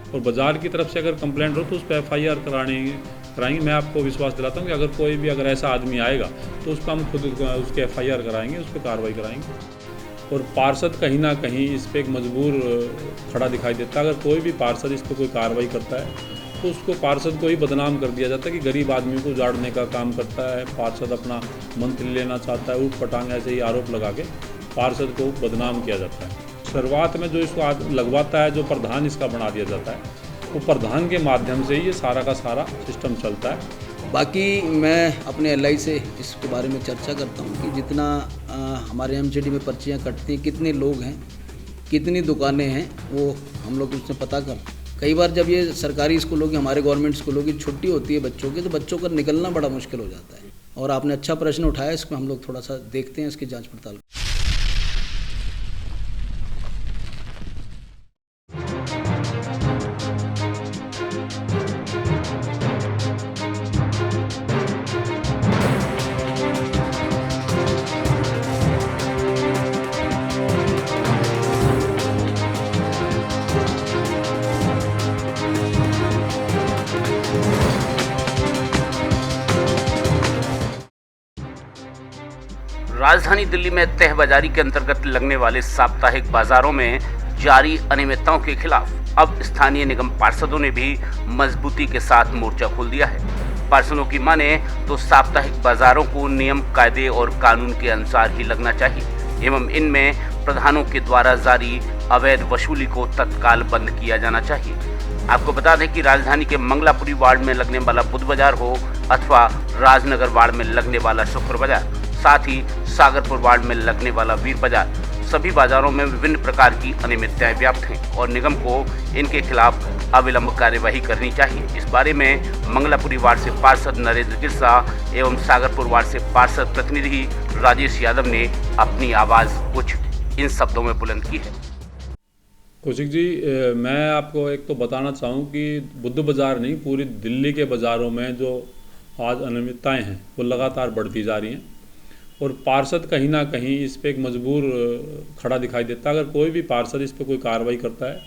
और बाज़ार की तरफ से अगर कंप्लेंट हो तो उस पर FIR कराएंगे। मैं आपको विश्वास दिलाता हूँ कि अगर कोई भी अगर ऐसा आदमी आएगा तो उस पर हम खुद उसके FIR कराएंगे, उस पर कार्रवाई कराएंगे। और पार्षद कहीं ना कहीं इस पर एक मजबूर खड़ा दिखाई देता है। अगर कोई भी पार्षद इस पर कोई कार्रवाई करता है तो उसको पार्षद को ही बदनाम कर दिया जाता है कि गरीब आदमी को उजाड़ने का काम करता है, पार्षद अपना मंत्री लेना चाहता है, ऊट पटांग ऐसे ही आरोप लगा के पार्षद को बदनाम किया जाता है। शुरुआत में जो इसको लगवाता है, जो प्रधान इसका बना दिया जाता है, वो प्रधान के माध्यम से ही ये सारा का सारा सिस्टम चलता है। बाकी मैं अपने LI से इसके बारे में चर्चा करता हूँ कि जितना हमारे MCD में पर्चियाँ कटती हैं, कितने लोग हैं, कितनी दुकानें हैं, वो हम लोग उसमें पता कर। कई बार जब ये सरकारी स्कूलों की, हमारे गवर्नमेंट स्कूलों की छुट्टी होती है बच्चों की, तो बच्चों का निकलना बड़ा मुश्किल हो जाता है। और आपने अच्छा प्रश्न उठाया, इसमें हम लोग थोड़ा सा देखते हैं इसकी जाँच पड़ताल। राजधानी दिल्ली में तह बाजारी के अंतर्गत लगने वाले साप्ताहिक बाजारों में जारी अनियमितताओं के खिलाफ अब स्थानीय निगम पार्षदों ने भी मजबूती के साथ मोर्चा खोल दिया है। पार्षदों की माने तो साप्ताहिक बाजारों को नियम, कायदे और कानून के अनुसार ही लगना चाहिए एवं इनमें प्रधानों के द्वारा जारी अवैध वसूली को तत्काल बंद किया जाना चाहिए। आपको बता दें कि राजधानी के मंगलापुरी वार्ड में लगने वाला बुध बाजार हो अथवा राजनगर वार्ड में लगने वाला शुक्र बाजार, साथ ही सागरपुर वार्ड में लगने वाला वीर बाजार, सभी बाजारों में विभिन्न प्रकार की अनियमितताएं व्याप्त हैं और निगम को इनके खिलाफ अविलंब कार्यवाही करनी चाहिए। इस बारे में मंगलापुरी वार्ड से पार्षद नरेंद्र गिरसा एवं सागरपुर वार्ड से पार्षद प्रतिनिधि राजेश यादव ने अपनी आवाज़ कुछ इन शब्दों में बुलंद की है। कौशिक जी, मैं आपको एक तो बताना चाहूँ कि बुध बाजार नहीं, पूरी दिल्ली के बाज़ारों में जो आज अनियमितताएं हैं वो लगातार बढ़ती जा रही हैं और पार्षद कहीं ना कहीं इस पर एक मजबूर खड़ा दिखाई देता है। अगर कोई भी पार्षद इस पर कोई कार्रवाई करता है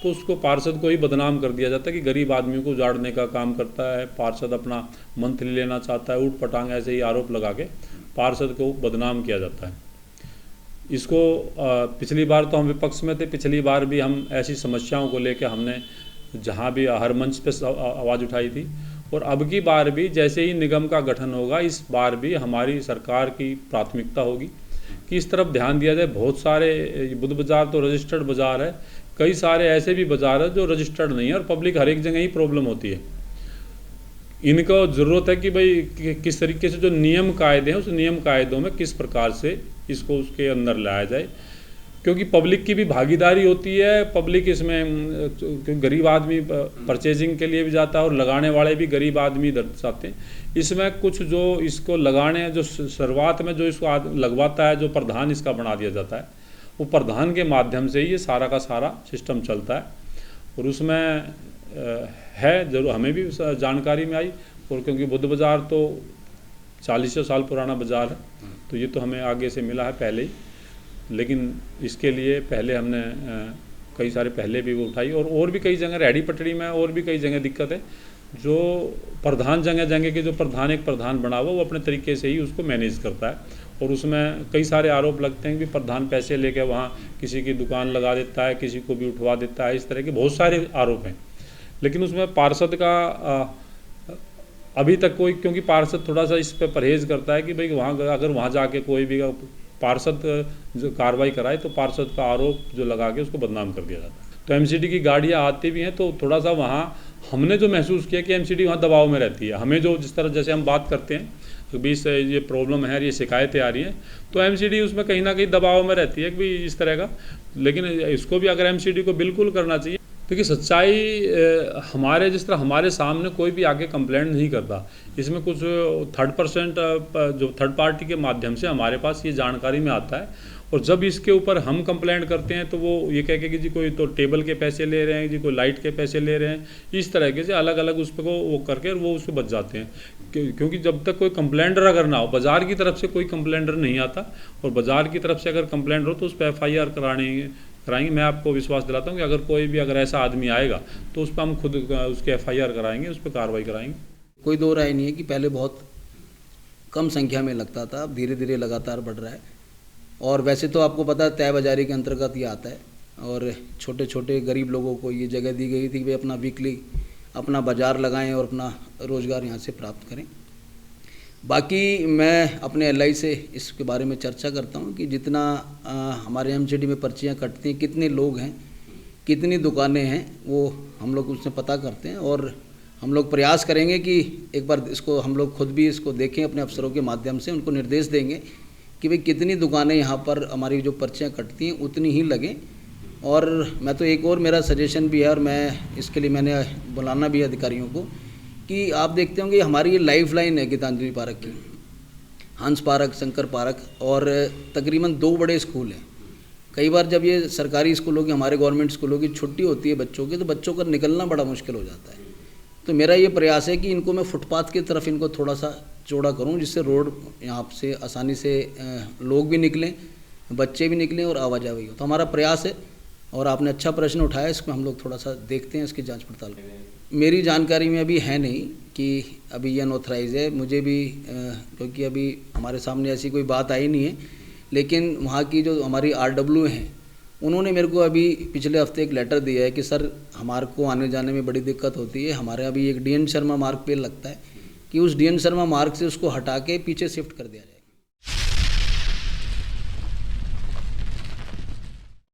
तो उसको पार्षद को ही बदनाम कर दिया जाता है कि गरीब आदमी को उजाड़ने का काम करता है, पार्षद अपना मंत्री लेना चाहता है, ऊट पटांग ऐसे ही आरोप लगा के पार्षद को बदनाम किया जाता है। इसको पिछली बार तो हम विपक्ष में थे, पिछली बार भी हम ऐसी समस्याओं को लेकर हमने जहाँ भी हर मंच पे आवाज़ उठाई थी और अब की बार भी जैसे ही निगम का गठन होगा, इस बार भी हमारी सरकार की प्राथमिकता होगी कि इस तरफ ध्यान दिया जाए। बहुत सारे बुध बाजार तो रजिस्टर्ड बाज़ार है, कई सारे ऐसे भी बाज़ार है जो रजिस्टर्ड नहीं है और पब्लिक हर एक जगह ही प्रॉब्लम होती है। इनको ज़रूरत है कि भाई किस तरीके से जो नियम कायदे हैं उस नियम कायदों में किस प्रकार से इसको उसके अंदर लाया जाए, क्योंकि पब्लिक की भी भागीदारी होती है। पब्लिक इसमें गरीब आदमी परचेजिंग के लिए भी जाता है और लगाने वाले भी गरीब आदमी दर्शाते हैं। इसमें कुछ जो इसको लगाने, जो शुरुआत में जो इसको लगवाता है, जो प्रधान इसका बना दिया जाता है, वो प्रधान के माध्यम से ही ये सारा का सारा सिस्टम चलता है। और उसमें है जरूर हमें भी जानकारी में आई, और क्योंकि बुध बाज़ार तो 40 साल पुराना बाज़ार है तो ये तो हमें आगे से मिला है पहले ही, लेकिन इसके लिए पहले हमने कई सारे पहले भी वो उठाई और भी कई जगह रेहड़ी पटड़ी में और भी कई जगह दिक्कत है। जो प्रधान जगह के जो प्रधान एक प्रधान बना हुआ वो अपने तरीके से ही उसको मैनेज करता है और उसमें कई सारे आरोप लगते हैं कि प्रधान पैसे लेके वहाँ किसी की दुकान लगा देता है, किसी को भी उठवा देता है, इस तरह के बहुत सारे आरोप हैं। लेकिन उसमें पार्षद का अभी तक कोई, क्योंकि पार्षद थोड़ा सा इस पर परहेज़ करता है कि भाई वहाँ अगर वहाँ जाके कोई भी पार्षद जो कार्रवाई कराए तो पार्षद का आरोप जो लगा के उसको बदनाम कर दिया जाता है। तो MCD की गाड़ियाँ आती भी हैं तो थोड़ा सा वहाँ हमने जो महसूस किया कि MCD वहाँ दबाव में रहती है। हमें जो जिस तरह जैसे हम बात करते हैं तो बीच से ये प्रॉब्लम है, ये शिकायतें आ रही हैं, तो MCD उसमें कहीं ना कहीं दबाव में रहती है कि भाई इस तरह का। लेकिन इसको भी अगर MCD को बिल्कुल करना चाहिए, क्योंकि सच्चाई हमारे जिस तरह हमारे सामने कोई भी आके कंप्लेंट नहीं करता, इसमें कुछ जो थर्ड पार्टी के माध्यम से हमारे पास ये जानकारी में आता है। और जब इसके ऊपर हम कंप्लेंट करते हैं तो वो ये कह के कि जी कोई तो टेबल के पैसे ले रहे हैं, जी कोई लाइट के पैसे ले रहे हैं, इस तरह के से अलग अलग उस पर वो करके वो उससे बच जाते हैं। क्योंकि जब तक कोई कंप्लेंटर अगर ना हो, बाज़ार की तरफ से कोई कंप्लेंटर नहीं आता और बाज़ार की तरफ से अगर कंप्लेंट हो तो उस पर FIR कराएंगे। मैं आपको विश्वास दिलाता हूँ कि अगर कोई भी अगर ऐसा आदमी आएगा तो उस पर हम खुद उसके FIR कराएंगे, उस पर कार्रवाई कराएंगे। कोई दो राय नहीं है कि पहले बहुत कम संख्या में लगता था, अब धीरे धीरे लगातार बढ़ रहा है। और वैसे तो आपको पता है तय बाजारी के अंतर्गत ये आता है और छोटे छोटे गरीब लोगों को ये जगह दी गई थी कि वे अपना वीकली अपना बाज़ार लगाएं और अपना रोज़गार यहाँ से प्राप्त करें। बाकी मैं अपने LI से इसके बारे में चर्चा करता हूँ कि जितना हमारे MCD में पर्चियाँ कटती हैं, कितने लोग हैं, कितनी दुकानें हैं, वो हम लोग उससे पता करते हैं। और हम लोग प्रयास करेंगे कि एक बार इसको हम लोग खुद भी इसको देखें, अपने अफसरों के माध्यम से उनको निर्देश देंगे कि भाई कितनी दुकानें यहाँ पर हमारी जो पर्चियाँ कटती हैं उतनी ही लगें। और मैं तो एक और मेरा सजेशन भी है और मैं इसके लिए मैंने बुलाना भी अधिकारियों को कि आप देखते होंगे हमारी ये लाइफ लाइन है गीतांजलि पार्क की, हंस पार्क, शंकर पार्क और तकरीबन 2 बड़े स्कूल हैं। कई बार जब ये सरकारी स्कूलों की, हमारे गवर्नमेंट स्कूलों की छुट्टी होती है बच्चों की, तो बच्चों का निकलना बड़ा मुश्किल हो जाता है। तो मेरा ये प्रयास है कि इनको मैं फुटपाथ की तरफ इनको थोड़ा सा चौड़ा करूं, जिससे रोड यहाँ से आसानी से लोग भी निकलें, बच्चे भी निकलें और आवाजाही हो। तो हमारा प्रयास है और आपने अच्छा प्रश्न उठाया, इसको हम लोग थोड़ा सा देखते हैं, इसकी जांच पड़ताल करें। मेरी जानकारी में अभी है नहीं कि अभी ये अनऑथराइज है, मुझे भी क्योंकि अभी हमारे सामने ऐसी कोई बात आई नहीं है। लेकिन वहाँ की जो हमारी RW हैं, उन्होंने मेरे को अभी पिछले हफ्ते एक लेटर दिया है कि सर हमारे को आने जाने में बड़ी दिक्कत होती है, हमारे अभी एक DN शर्मा मार्ग पे लगता है कि उस DN शर्मा मार्ग से उसको हटा के पीछे शिफ्ट कर दिया जाए।